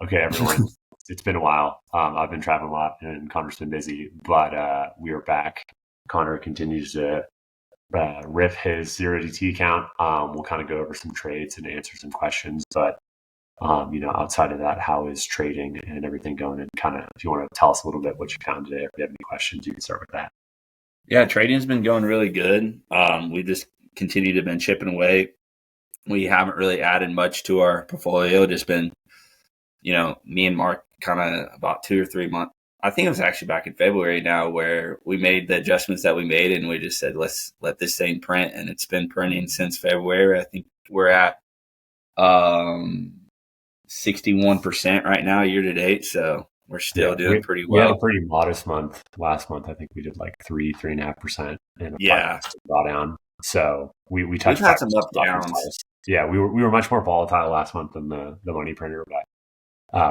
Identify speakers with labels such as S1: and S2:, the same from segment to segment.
S1: Okay, everyone. It's been a while. I've been traveling a lot and Connor's been busy, but we are back. Connor continues to riff his 0 DT account. We'll kind of go over some trades and answer some questions, but outside of that, how is trading and everything going? And kind of, if you want to tell us a little bit what you found today, if you have any questions, you can start with that.
S2: Yeah, trading's been going really good. We just continue to been chipping away. We haven't really added much to our portfolio. Just been, me and Mark kind of about 2 or 3 months. I think it was actually back in February now where we made the adjustments that we made, and we just said, let's let this thing print. And it's been printing since February. I think we're at 61% right now year to date. So we're still doing pretty
S1: We had a
S2: well.
S1: pretty modest month last month. I think we did like 3.5%, and a
S2: Yeah,
S1: drawdown. So we
S2: we've
S1: touched
S2: had
S1: back
S2: some
S1: on
S2: up
S1: some
S2: downs.
S1: Yeah, we were much more volatile last month than the money printer, but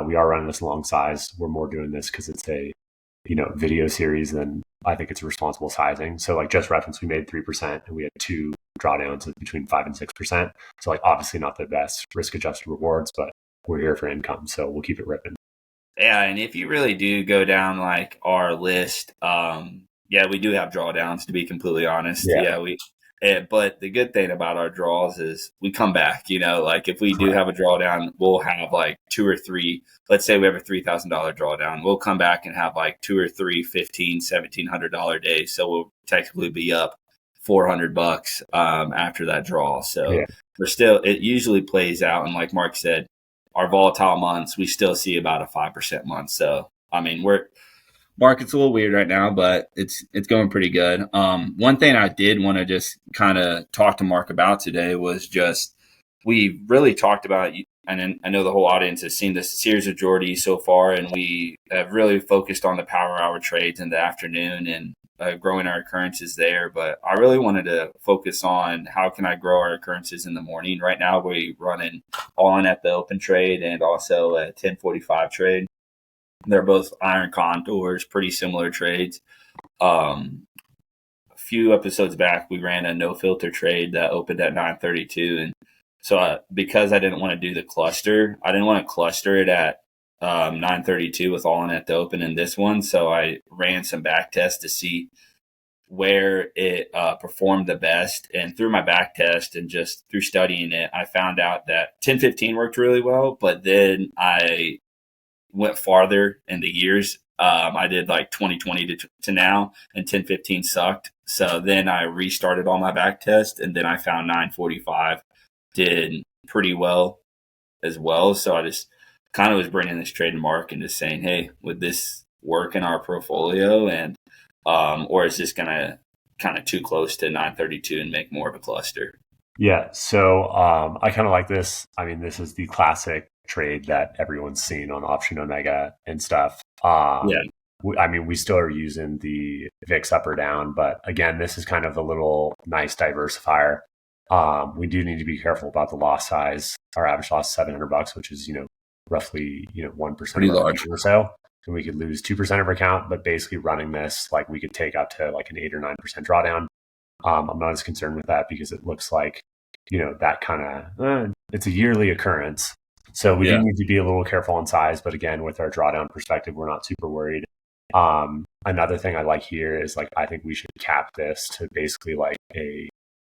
S1: we are running this long size. We're more doing this because it's a video series than I think it's a responsible sizing. So like just reference, we made 3% and we had two drawdowns of between 5 and 6%. So like obviously not the best risk adjusted rewards, but we're here for income, so we'll keep it ripping.
S2: Yeah, and if you really do go down like our list, yeah, we do have drawdowns. To be completely honest,
S1: Yeah,
S2: yeah, but the good thing about our draws is we come back. Like if we do
S1: correct.
S2: have a drawdown, we'll have like two or three. Let's say we have a $3,000 drawdown, we'll come back and have like two or three $1,700 days. So we'll technically be up $400 after that draw. So
S1: Yeah,
S2: we're still. It usually plays out, and like Mark said, our volatile months, we still see about a 5% month. So, I mean, we're market's a little weird right now, but it's going pretty good. One thing I did want to just kind of talk to Mark about today was just we really talked about, and I know the whole audience has seen this series of Jordy so far, and we have really focused on the power hour trades in the afternoon and growing our occurrences there. But I really wanted to focus on how can I grow our occurrences in the morning. Right now, we're running all in at the open trade and also a 1045 trade. They're both iron condors, pretty similar trades. A few episodes back, we ran a no filter trade that opened at 932, and so because I didn't want to do the cluster, I didn't want to cluster it at 932 with all in at the open in this one. So I ran some back tests to see where it performed the best. And through my back test and just through studying it, I found out that 1015 worked really well, but then I went farther in the years. I did like 2020 to now, and 1015 sucked. So then I restarted all my back test, and then I found 945 did pretty well as well. So I just kind of was bringing this trade to Mark and just saying, hey, would this work in our portfolio? And or is this going to kind of too close to 932 and make more of a cluster?
S1: yeah. So I kind of like this. I mean, this is the classic trade that everyone's seen on Option Omega and stuff.
S2: Yeah.
S1: I mean, we still are using the VIX up or down, but again, this is kind of a little nice diversifier. We do need to be careful about the loss size. Our average loss is $700, which is roughly 1%
S2: Pretty
S1: of our
S2: large.
S1: account or so, and we could lose 2% of our account. But basically, running this, like we could take out to like an 8 or 9% drawdown. I'm not as concerned with that because it looks like that kind of it's a yearly occurrence. So we do
S2: Yeah.
S1: need to be a little careful on size, but again, with our drawdown perspective, we're not super worried. Another thing I like here is like I think we should cap this to basically like a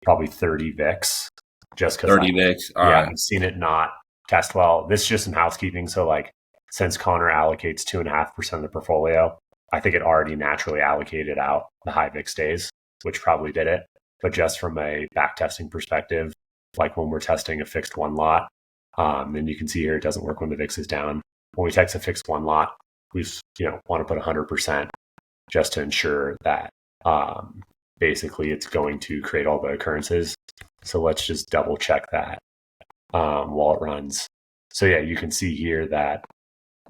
S1: probably 30 VIX, just because
S2: 30 VIX. All
S1: yeah,
S2: right.
S1: I've seen it not test well. This is just some housekeeping. So like since Connor allocates 2.5% of the portfolio, I think it already naturally allocated out the high VIX days, which probably did it. But just from a back testing perspective, like when we're testing a fixed one lot, and you can see here it doesn't work when the VIX is down. When we test a fixed one lot, we want to put 100% just to ensure that basically it's going to create all the occurrences. So let's just double check that while it runs. So yeah, you can see here that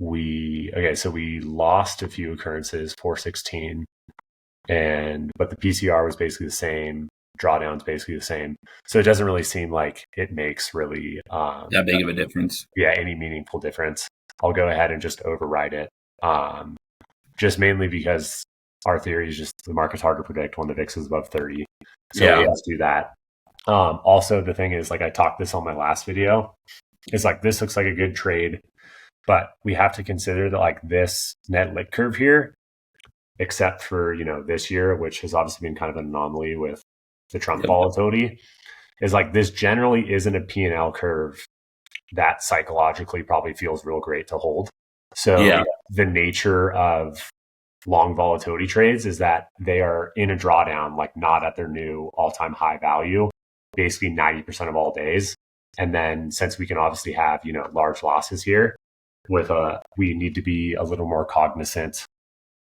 S1: so we lost a few occurrences, 416, but the PCR was basically the same. Drawdown's basically the same. So it doesn't really seem like it makes really
S2: That big of a difference.
S1: any meaningful difference. I'll go ahead and just override it. Just mainly because our theory is just the market's hard to predict when the VIX is above 30. So
S2: Yeah.
S1: let's do that. Also, the thing is, like I talked this on my last video, it's like this looks like a good trade But we have to consider that like this net lit curve here, except for, this year, which has obviously been kind of an anomaly with the Trump volatility, is like this generally isn't a P&L curve that psychologically probably feels real great to hold. So the nature of long volatility trades is that they are in a drawdown, like not at their new all-time high value, basically 90% of all days. And then since we can obviously have, large losses here, we need to be a little more cognizant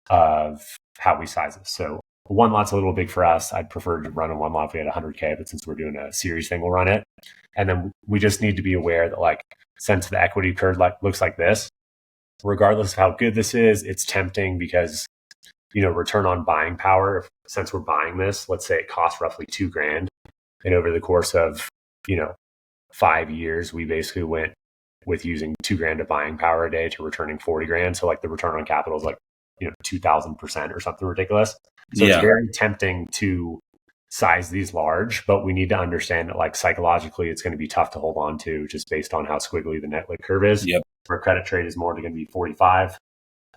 S1: of how we size this. So one lot's a little big for us. I'd prefer to run a one lot if we had 100K, but since we're doing a series thing, we'll run it. And then we just need to be aware that like since the equity curve looks like this, regardless of how good this is, it's tempting because, return on buying power, since we're buying this, let's say it costs roughly $2,000. And over the course of, 5 years, we basically went with using $2,000 of buying power a day to returning 40 grand. So like the return on capital is like, 2,000% or something ridiculous. So it's very tempting to size these large, but we need to understand that like psychologically, it's going to be tough to hold on to just based on how squiggly the net lit curve is. Where credit trade is more going to be 45.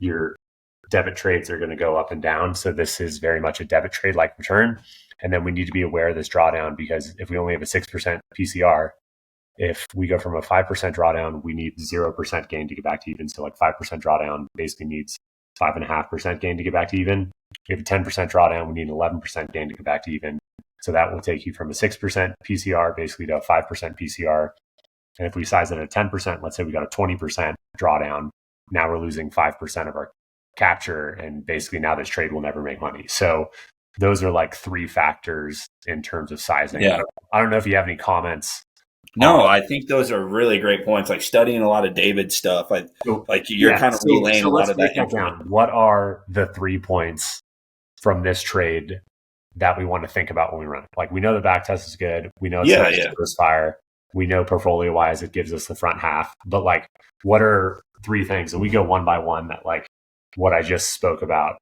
S1: Your debit trades are going to go up and down. So this is very much a debit trade like return. And then we need to be aware of this drawdown because if we only have a 6% PCR, if we go from a 5% drawdown, we need 0% gain to get back to even. So like 5% drawdown basically needs 5.5% gain to get back to even. If we have a 10% drawdown, we need an 11% gain to get back to even. So that will take you from a 6% PCR basically to a 5% PCR. And if we size it at 10%, let's say we got a 20% drawdown, now we're losing 5% of our capture. And basically now this trade will never make money. So those are like three factors in terms of sizing.
S2: Yeah.
S1: I don't know if you have any comments.
S2: No, I think those are really great points. Like studying a lot of David stuff, like you're kind of relaying a lot of that
S1: down. What are the 3 points from this trade that we want to think about when we run it? Like we know the back test is good. We know it's first fire. We know portfolio wise it gives us the front half. But like, what are 3 things? And we go one by one that like what I just spoke about.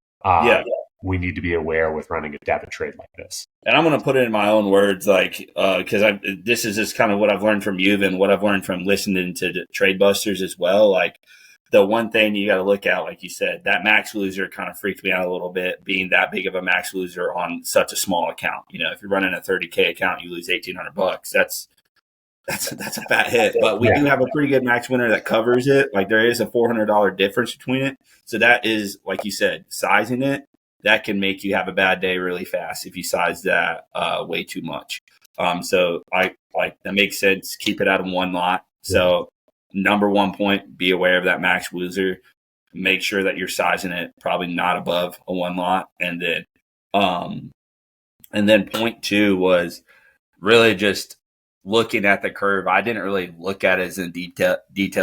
S1: We need to be aware with running a debit trade like this.
S2: And I'm going to put it in my own words, like, because this is just kind of what I've learned from you and what I've learned from listening to Trade Busters as well. Like, the one thing you got to look at, like you said, that max loser kind of freaked me out a little bit, being that big of a max loser on such a small account. If you're running a 30K account, you lose $1,800. That's a fat hit. But we do have a pretty good max winner that covers it. Like, there is a $400 difference between it. So that is, like you said, sizing it. That can make you have a bad day really fast if you size that way too much. So I like that makes sense. Keep it out of one lot. So number 1 point, be aware of that max loser. Make sure that you're sizing it probably not above a one lot. And then point 2 was really just looking at the curve. I didn't really look at it as in detail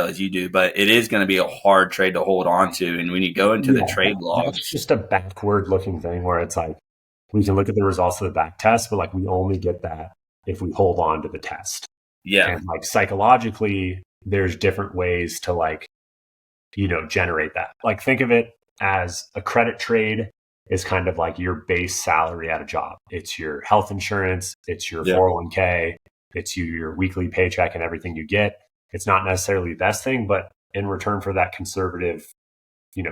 S2: as you do, but it is going to be a hard trade to hold on to. And when you go into the trade logs,
S1: it's just a backward looking thing where it's like, we can look at the results of the back test, but like we only get that if we hold on to the test. And like psychologically, there's different ways to like, generate that. Like think of it as a credit trade is kind of like your base salary at a job. It's your health insurance. It's your 401k. It's your weekly paycheck and everything you get. It's not necessarily the best thing, but in return for that conservative,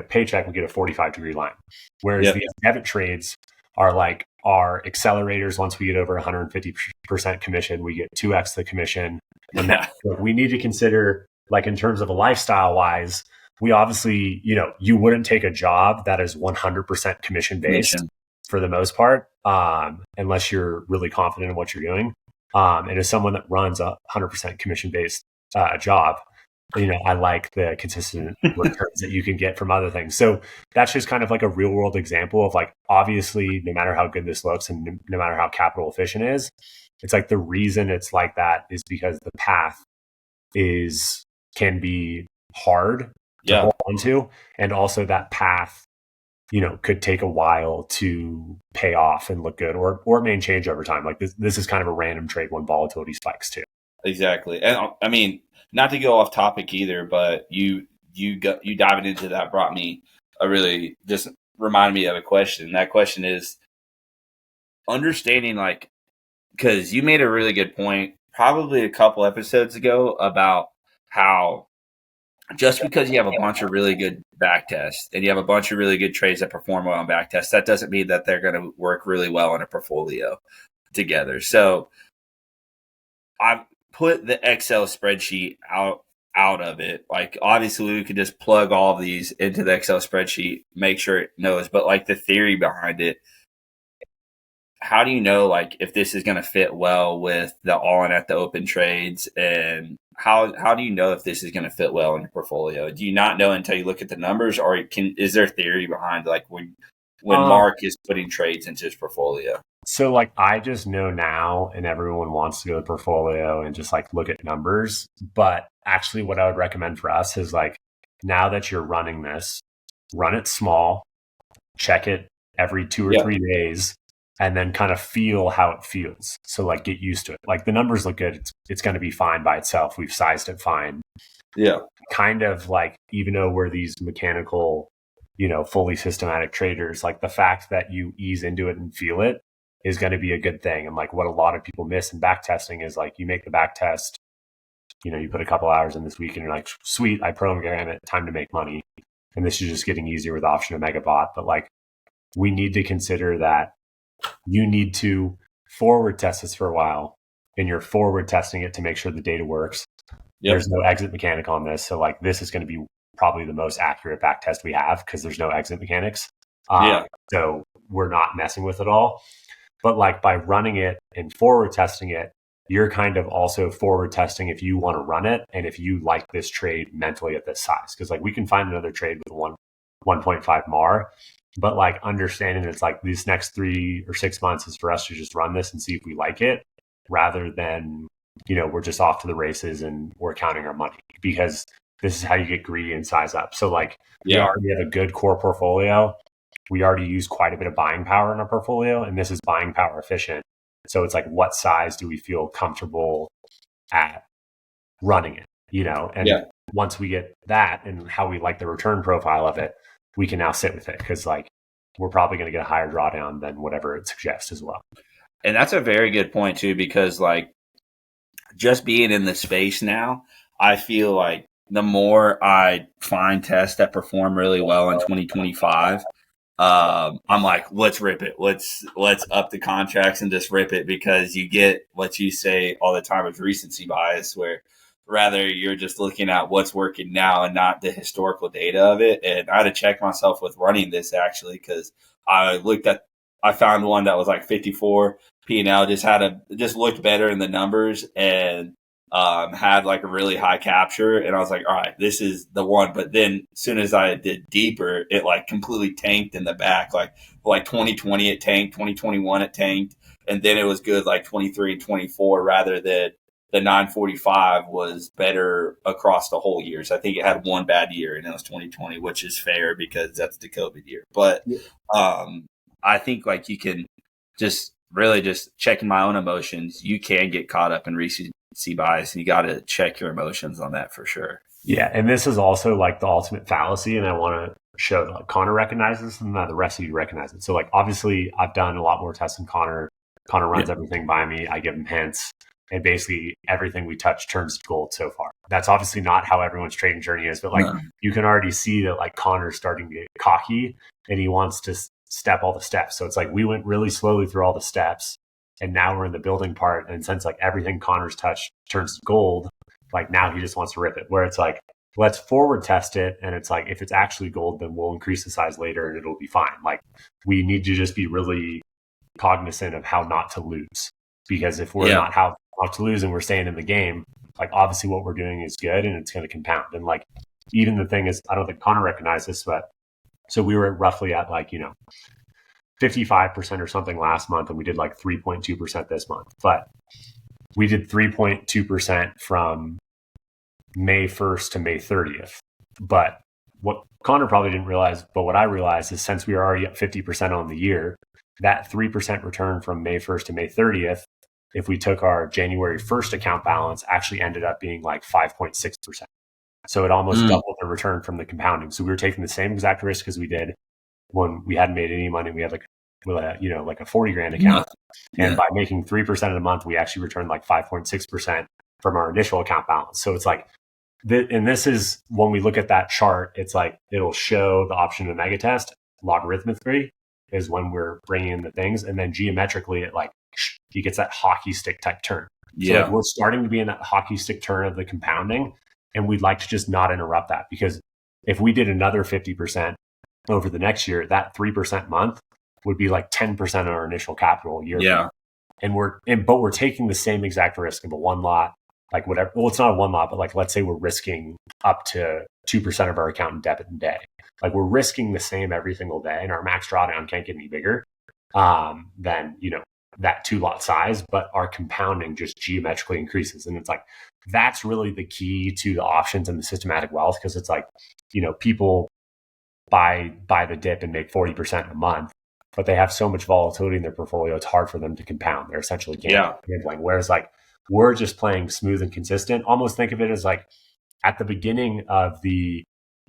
S1: paycheck, we get a 45-degree line. Whereas these debit trades are like our accelerators. Once we get over 150% commission, we get 2x the commission. And we need to consider, like in terms of a lifestyle wise, we obviously, you wouldn't take a job that is 100% commission based for the most part, unless you're really confident in what you're doing. And as someone that runs a 100% commission-based job, I like the consistent returns that you can get from other things. So that's just kind of like a real-world example of like, obviously, no matter how good this looks and no matter how capital efficient it is, it's like the reason it's like that is because the path can be hard to hold on to, and also that path could take a while to pay off and look good, or it may change over time. Like this is kind of a random trade when volatility spikes too.
S2: Exactly. And I mean, not to go off topic either, but you diving into that brought me just reminded me of a question. That question is understanding, like, because you made a really good point probably a couple episodes ago about how just because you have a bunch of really good back tests and you have a bunch of really good trades that perform well on back tests, that doesn't mean that they're going to work really well in a portfolio together. So I've put the Excel spreadsheet out of it. Like, obviously we could just plug all of these into the Excel spreadsheet, make sure it knows, but like the theory behind it, how do you know like if this is going to fit well with the all in at the open trades, and how do you know if this is going to fit well in your portfolio? Do you not know until you look at the numbers, or is there theory behind like when Mark is putting trades into his portfolio?
S1: So like I just know now, and everyone wants to go to the portfolio and just like look at numbers. But actually what I would recommend for us is like, now that you're running this, run it small, check it every 2 or 3 days, and then kind of feel how it feels. So like get used to it. Like the numbers look good. It's going to be fine by itself. We've sized it fine.
S2: Yeah.
S1: Kind of like, even though we're these mechanical, fully systematic traders, like the fact that you ease into it and feel it is going to be a good thing. And like what a lot of people miss in back testing is like, you make the back test, you put a couple hours in this week and you're like, sweet, I program it, time to make money. And this is just getting easier with option and megabot. But like, we need to consider that you need to forward test this for a while, and you're forward testing it to make sure the data works. Yep. There's no exit mechanic on this. So like this is going to be probably the most accurate back test we have because there's no exit mechanics. So we're not messing with it all. But like by running it and forward testing it, you're kind of also forward testing if you want to run it and if you like this trade mentally at this size. Because like we can find another trade with 1.5 MAR. But like understanding it's like these next 3 or 6 months is for us to just run this and see if we like it, rather than, we're just off to the races and we're counting our money, because this is how you get greedy and size up. So like we already have a good core portfolio. We already use quite a bit of buying power in our portfolio, and this is buying power efficient. So it's like, what size do we feel comfortable at running it, and once we get that and how we like the return profile of it, we can now sit with it, because like we're probably going to get a higher drawdown than whatever it suggests as well.
S2: And that's a very good point too, because like just being in the space now, I feel like the more I find tests that perform really well in 2025, I'm like, let's rip it. Let's up the contracts and just rip it, because you get what you say all the time is recency bias, where rather you're just looking at what's working now and not the historical data of it. And I had to check myself with running this actually, because I found one that was like 54 P&L, just looked better in the numbers, and had like a really high capture. And I was like, all right, this is the one. But then as soon as I did deeper, it like completely tanked in the back. Like 2020 it tanked, 2021 it tanked, and then it was good like 23 and 24, rather than the 945 was better across the whole year. So I think it had one bad year, and it was 2020, which is fair because that's the COVID year. But I think like you can just really just checking my own emotions, you can get caught up in recency bias, and you got to check your emotions on that for sure.
S1: Yeah. And this is also like the ultimate fallacy. And I want to show that like Connor recognizes and that the rest of you recognize it. So like, obviously I've done a lot more tests than Connor. Connor runs everything by me. I give him hints. And basically everything we touch turns to gold so far. That's obviously not how everyone's trading journey is, but like you can already see that like Connor's starting to get cocky and he wants to step all the steps. So it's like we went really slowly through all the steps, and now we're in the building part. And since like everything Connor's touched turns to gold, like now he just wants to rip it, where it's like, let's forward test it. And it's like, if it's actually gold, then we'll increase the size later and it'll be fine. Like we need to just be really cognizant of how not to lose, because if we're not how to lose and we're staying in the game, like obviously what we're doing is good and it's going to compound. And like, even the thing is, I don't think Connor recognized this, but so we were roughly at like, 55% or something last month, and we did like 3.2% this month, but we did 3.2% from May 1st to May 30th. But what Connor probably didn't realize, but what I realized is since we are already at 50% on the year, that 3% return from May 1st to May 30th, if we took our January 1st account balance, actually ended up being like 5.6%. So it almost doubled the return from the compounding. So we were taking the same exact risk as we did when we hadn't made any money. We had like a 40 grand account. And by making 3% of the month, we actually returned like 5.6% from our initial account balance. So it's like and this is when we look at that chart, it's like it'll show the option of mega test. Logarithmically is when we're bringing in the things, and then geometrically it like he gets that hockey stick type turn. So like we're starting to be in that hockey stick turn of the compounding, and we'd like to just not interrupt that, because if we did another 50% over the next year, that 3% month would be like 10% of our initial capital year.
S2: Yeah.
S1: And but we're taking the same exact risk of a one lot, like whatever. Well, it's not a one lot, but like, let's say we're risking up to 2% of our account in debit a day. Like we're risking the same every single day, and our max drawdown can't get any bigger than, that 2-lot size, but our compounding just geometrically increases. And it's like, that's really the key to the options and the systematic wealth. Cause it's like, people buy the dip and make 40% a month, but they have so much volatility in their portfolio, it's hard for them to compound. They're essentially gambling. Whereas like, we're just playing smooth and consistent. Almost think of it as like at the beginning of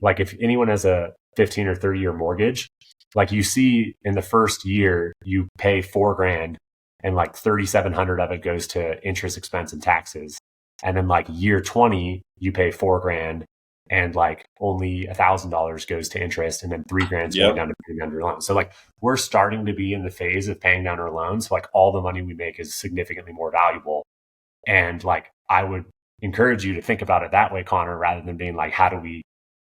S1: like if anyone has a 15 or 30 year mortgage, like you see in the first year, you pay $4,000 and like 3,700 of it goes to interest expense and taxes. And then like year 20, you pay $4,000 and like only $1,000 goes to interest, and then $3,000 is going down to paying down your loan. So like we're starting to be in the phase of paying down our loans. So like all the money we make is significantly more valuable. And like I would encourage you to think about it that way, Connor, rather than being like, how do we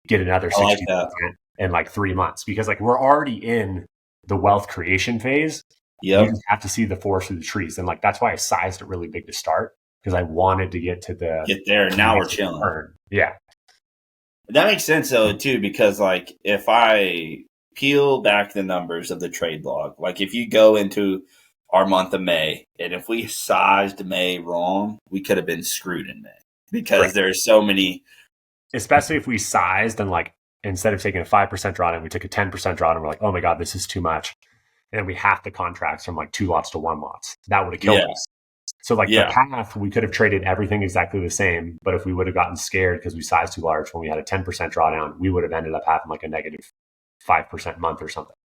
S1: get another 60% in like 3 months? Because like we're already in the wealth creation phase. You just have to see the forest through the trees. And like, that's why I sized it really big to start, because I wanted to get
S2: there. Now we're chilling.
S1: Turn. Yeah.
S2: That makes sense though, too, because like if I peel back the numbers of the trade log, like if you go into our month of May, and if we sized May wrong, we could have been screwed in May, because there's so many.
S1: Especially if we sized and like, instead of taking a 5% drawdown, we took a 10% drawdown. We're like, oh my God, this is too much. And then we half the contracts from like 2 lots to 1 lots. That would have killed us. So like the path, we could have traded everything exactly the same. But if we would have gotten scared because we sized too large when we had a 10% drawdown, we would have ended up having like a negative 5% month or something.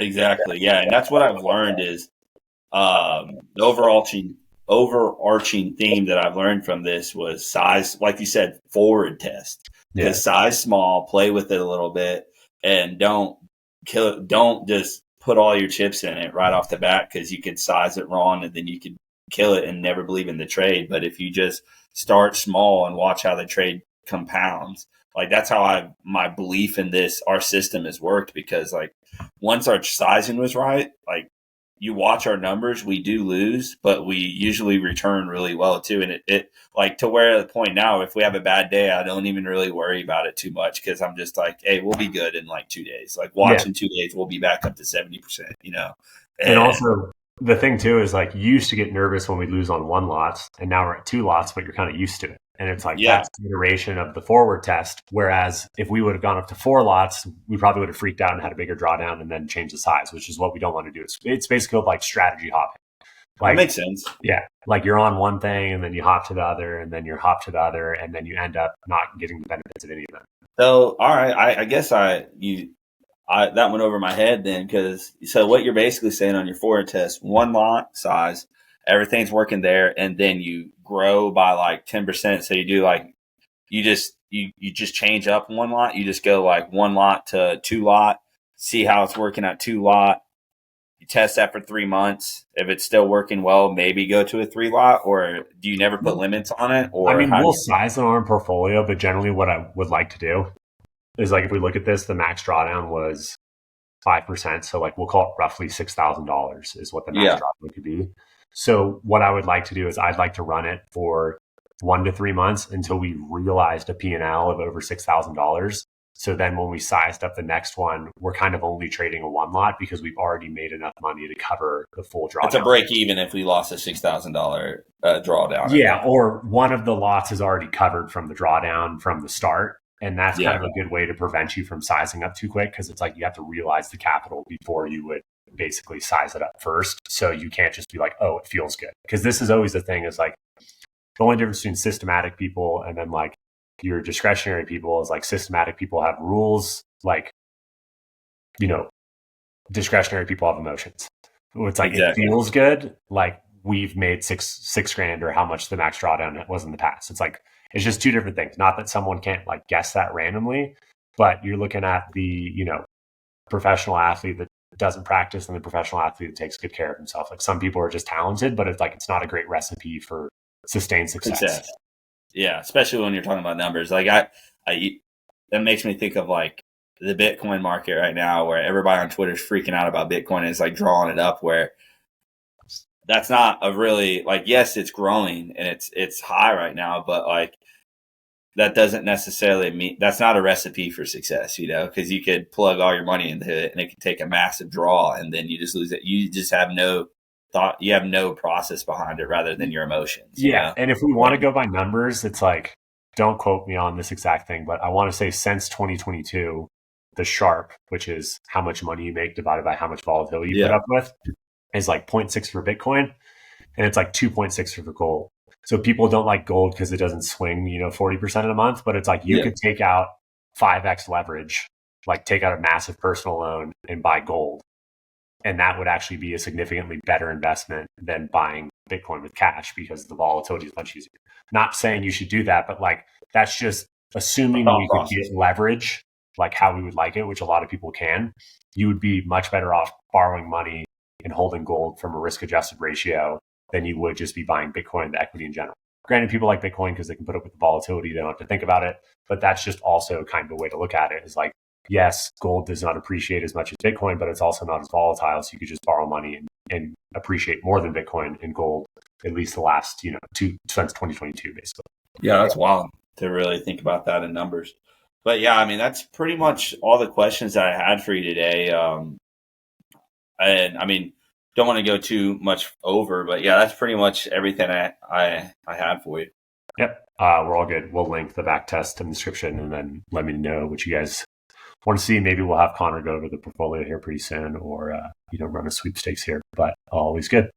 S2: Exactly. Yeah. And that's what I've learned is the overarching theme that I've learned from this was size, like you said, forward test. Because size small, play with it a little bit, and don't just put all your chips in it right off the bat, because you could size it wrong and then you could kill it and never believe in the trade. But if you just start small and watch how the trade compounds, like that's how my belief in our system has worked. Because like once our sizing was right, like you watch our numbers, we do lose, but we usually return really well too. And it like to where at the point now, if we have a bad day, I don't even really worry about it too much, because I'm just like, hey, we'll be good in like 2 days. Like in 2 days, we'll be back up to 70%,
S1: And also the thing too is like, you used to get nervous when we lose on 1 lots, and now we're at 2 lots, but you're kind of used to it. And it's like, that's the iteration of the forward test. Whereas if we would have gone up to 4 lots, we probably would have freaked out and had a bigger drawdown and then changed the size, which is what we don't want to do. It's basically like strategy hopping. Like,
S2: that makes sense.
S1: Yeah. Like you're on one thing and then you hop to the other, and then you hop to the other, and then you end up not getting the benefits of any of them.
S2: So, all right. I guess that went over my head then, so what you're basically saying on your forward test, 1 lot size, everything's working there, and then you grow by like 10%. So you do like, you just change up 1 lot. You just go like 1 lot to 2 lot, see how it's working at 2 lot. You test that for 3 months. If it's still working well, maybe go to a 3 lot, or do you never put limits on it? Or
S1: I mean, we'll size on our portfolio, but generally what I would like to do is like, if we look at this, the max drawdown was 5%. So like, we'll call it roughly $6,000 is what the max drawdown could be. So what I would like to do is I'd like to run it for 1 to 3 months until we realized a P&L of over $6,000. So then when we sized up the next one, we're kind of only trading a 1 lot, because we've already made enough money to cover the full drawdown.
S2: It's a break even if we lost a $6,000 drawdown.
S1: Yeah, or one of the lots is already covered from the drawdown from the start. And that's kind of a good way to prevent you from sizing up too quick, because it's like you have to realize the capital before you would basically size it up first. So you can't just be like, oh, it feels good. Because this is always the thing, is like the only difference between systematic people and then like your discretionary people is like, systematic people have rules, like, discretionary people have emotions. It's like, it feels good. Like we've made $6,000 or how much the max drawdown was in the past. It's like, It's just two different things. Not that someone can't like guess that randomly, but you're looking at the, professional athlete that doesn't practice and the professional athlete that takes good care of himself. Like some people are just talented, but it's not a great recipe for sustained success.
S2: Yeah, especially when you're talking about numbers. Like that makes me think of like the Bitcoin market right now, where everybody on Twitter is freaking out about Bitcoin and it's like drawing it up. Where that's not a really like, yes, it's growing and it's high right now, but like that doesn't necessarily mean that's not a recipe for success, because you could plug all your money into it and it could take a massive draw and then you just lose it. You just have no thought, you have no process behind it rather than your emotions.
S1: Yeah. And if we want to go by numbers, it's like, don't quote me on this exact thing, but I want to say since 2022, the Sharp, which is how much money you make divided by how much volatility you put up with, is like 0.6 for Bitcoin. And it's like 2.6 for gold. So people don't like gold because it doesn't swing, 40% in a month, but it's like you could take out 5x leverage, like take out a massive personal loan and buy gold. And that would actually be a significantly better investment than buying Bitcoin with cash because the volatility is much easier. Not saying you should do that, but like that's just assuming we could get leverage like how we would like it, which a lot of people can. You would be much better off borrowing money and holding gold from a risk-adjusted ratio than you would just be buying Bitcoin, the equity in general. Granted, people like Bitcoin because they can put up with the volatility. They don't have to think about it. But that's just also kind of a way to look at it is like, yes, gold does not appreciate as much as Bitcoin, but it's also not as volatile. So you could just borrow money and appreciate more than Bitcoin in gold, at least the last, since 2022, basically.
S2: Yeah, that's wild to really think about that in numbers. But yeah, I mean, that's pretty much all the questions that I had for you today. And I mean, don't want to go too much over, but yeah, that's pretty much everything I had for you.
S1: Yep. We're all good. We'll link the back test in the description and then let me know what you guys want to see. Maybe we'll have Connor go over the portfolio here pretty soon or, run a sweepstakes here, but always good.